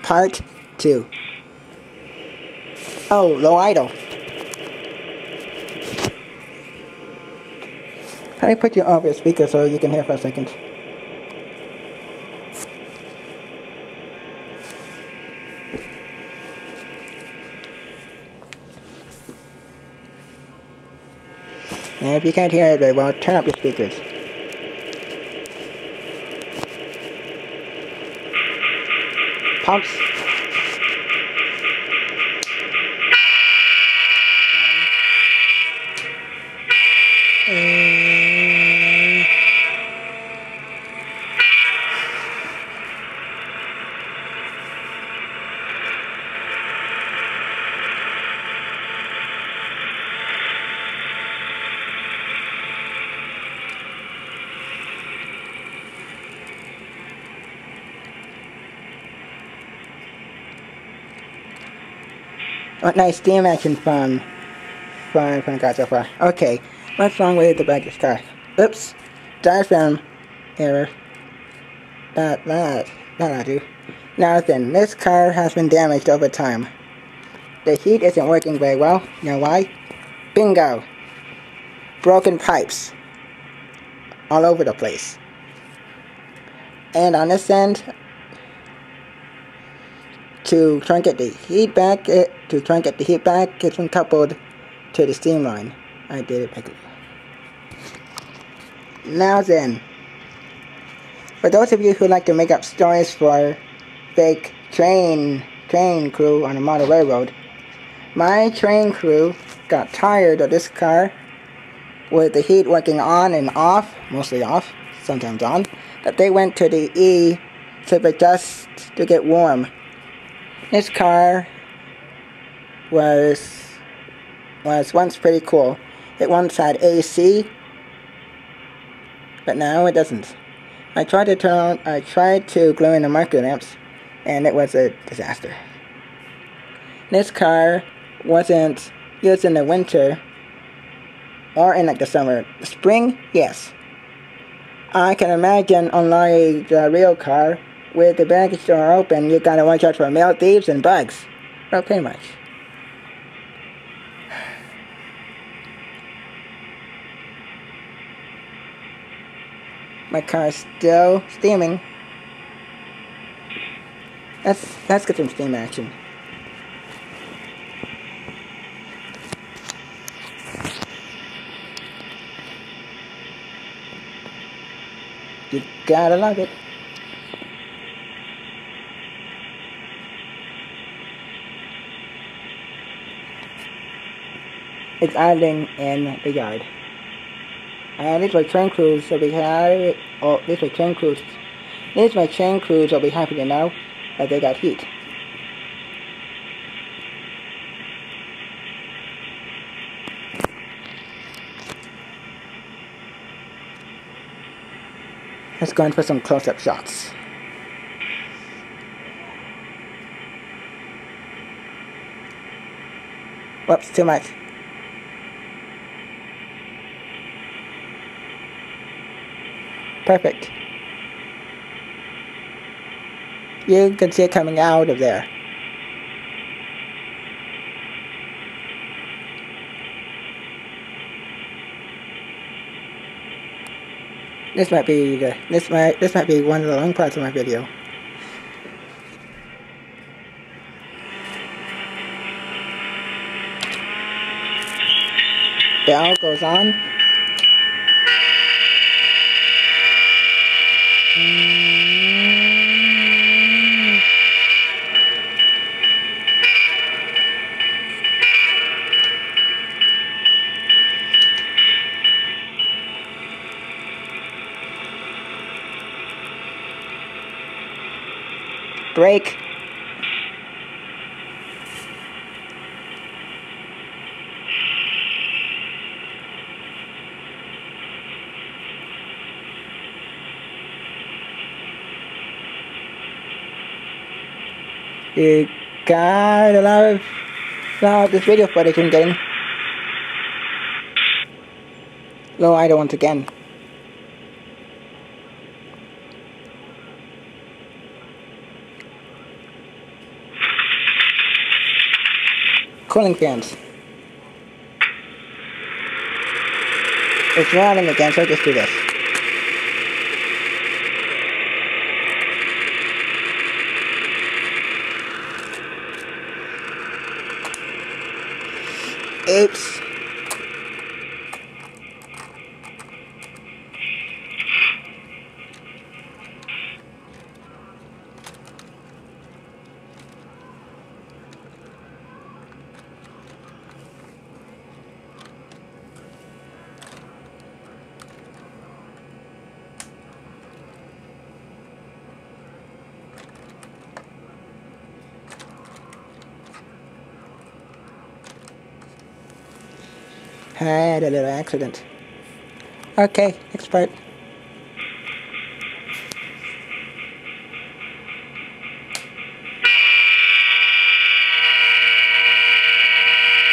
Part 2. Oh, low idle. Let me put you over your speaker so you can hear for a second. And if you can't hear it very well, turn up your speakers. Pumps. What nice steam action from the car so far. Okay, what's wrong with the back of this car? Oops, diaphragm error. That'll do. Now then, this car has been damaged over time. The heat isn't working very well. You know why? Bingo! Broken pipes all over the place. And on this end, to try and get the heat back, it's been coupled to the steam line. I did it back. Now then, for those of you who like to make up stories for fake train crew on a model railroad, my train crew got tired of this car with the heat working on and off, mostly off, sometimes on, that they went to the E just to get warm. This car was once pretty cool. It once had AC, but now it doesn't. I tried to glue in the marker lamps, and it was a disaster. This car wasn't used in the winter or in like the summer. Spring, yes. I can imagine, unlike the real car, with the baggage door open, you gotta watch out for mail thieves and bugs. Well, pretty much. My car is still steaming. Let's get some steam action. You gotta love it. It's idling in the yard. And these are train crews will be happy. These are train crews will be happy to know that they got heat. Let's go in for some close-up shots. Whoops, too much. Perfect. You can see it coming out of there. This might be one of the long parts of my video. Bell goes on. Brake. You got a lot of this video footage I'm getting. Low idle once again. cooling fans. It's running again, so just do this. Oops. I had a little accident. Okay, next part.